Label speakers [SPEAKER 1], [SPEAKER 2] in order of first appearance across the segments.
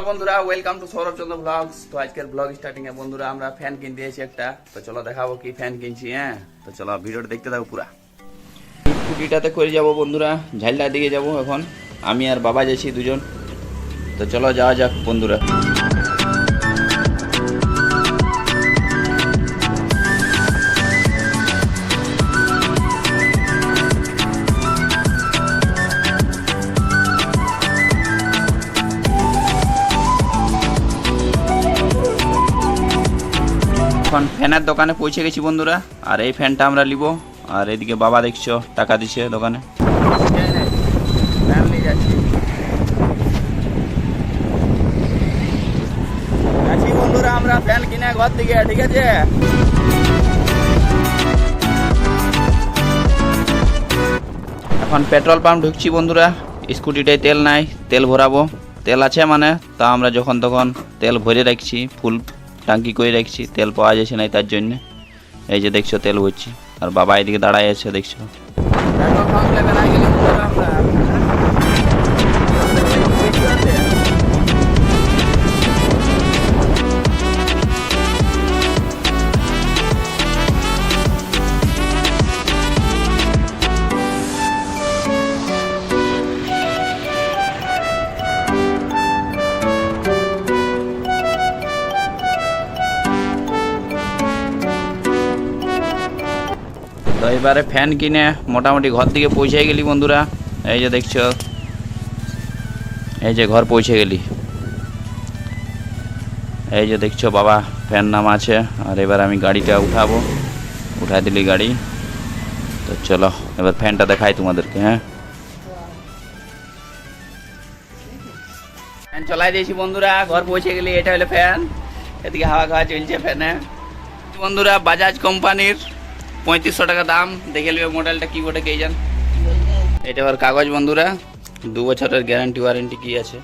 [SPEAKER 1] বন্ধুরা, welcome to Sourav Chandra blogs. তো আজকের ব্লগ স্টার্টিং এ বন্ধুরা আমরা ফ্যান কিনতে এসেছি একটা। তো চলো দেখাবো কি ফ্যান কিনছি। তো চলো ভিডিওটা দেখতে থাকো পুরা। স্কুটিটাতে করে যাবো বন্ধুরা, ঝালটার দিকে যাবো এখন। আমি আর বাবা যাচ্ছি দুজন। তো চলো যাওয়া যাক বন্ধুরা। এখন ফ্যানের দোকানে পৌঁছে গেছি বন্ধুরা। আর এই ফ্যানটা আমরা নিব। আর এদিকে বাবা দেখছো টাকা দিচ্ছে দোকানে। ফ্যান নিয়ে যাচ্ছি বন্ধুরা আমরা ফ্যান কিনে ঘর থেকে, ঠিক আছে। এখন পেট্রোল পাম্প ঢুকছি বন্ধুরা। স্কুটিটায় তেল নাই, তেল ভরাবো। তেল আছে মানে তা আমরা যখন তখন তেল ভরে রাখছি, ফুল টাঙ্কি করে রাখছি। তেল পাওয়া যাচ্ছে না, তার জন্য এই যে দেখছো তেল ভরছি। আর বাবা এদিকে দাঁড়ায় আছে দেখছো। তো এবারে ফ্যান কিনে মোটামুটি ঘর দিকে পৌঁছে গেলি বন্ধুরা। এই যে দেখছো, এই যে ঘর পৌঁছে গেলি। এই যে দেখছো বাবা ফ্যান নাম আছে। আর এবার আমি গাড়িটা উঠাবো, উঠাই দিলি গাড়ি। তো চলো এবার ফ্যানটা দেখাই তোমাদেরকে। ফ্যান চলাই দিয়েছি বন্ধুরা, ঘর পৌঁছে গেলি। এটা হলো ফ্যান, এদিকে হাওয়া খাওয়া চলছে ফ্যানে বন্ধুরা। বাজাজ কোম্পানির 3500 টাকা দাম। দেখে নেবে মডেলটা কি বটে কে জান। এটা আবার কাগজ বন্ধুরা, 2 বছরের গ্যারান্টি ওয়ারেন্টি কি আছে।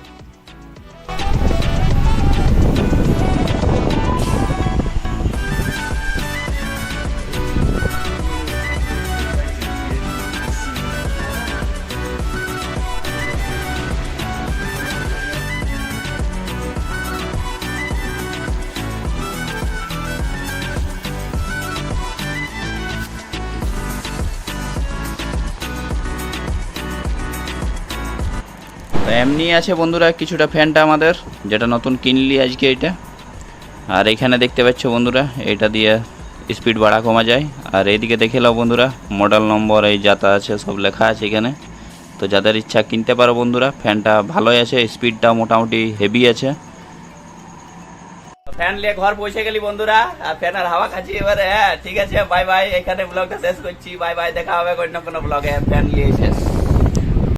[SPEAKER 1] এমনি আছে বন্ধুরা কিছুটা ফ্যানটা আমাদের, যেটা নতুন কিনলি আজকে এটা। আর এখানে দেখতে পাচ্ছ বন্ধুরা, এটা দিয়ে স্পিড বাড়া কমা যায়। আর এইদিকে দেখে নাও বন্ধুরা, মডেল নম্বর এই যাতা আছে, সব লেখা আছে এখানে। তো যাদের ইচ্ছা কিনতে পারো বন্ধুরা। ফ্যানটা ভালোই আছে, স্পিডটা মোটামুটি হেভি আছে। ফ্যান নিয়ে ঘর পৌঁছে গেলি বন্ধুরা। আর ফ্যানের হাওয়া খাচ্ছি এবারে। ঠিক আছে, বাই বাই। এখানে ব্লগটা শেষ করছি। বাই বাই, দেখা হবে অন্য কোনো ব্লগে। ফ্যান নিয়ে শেষ।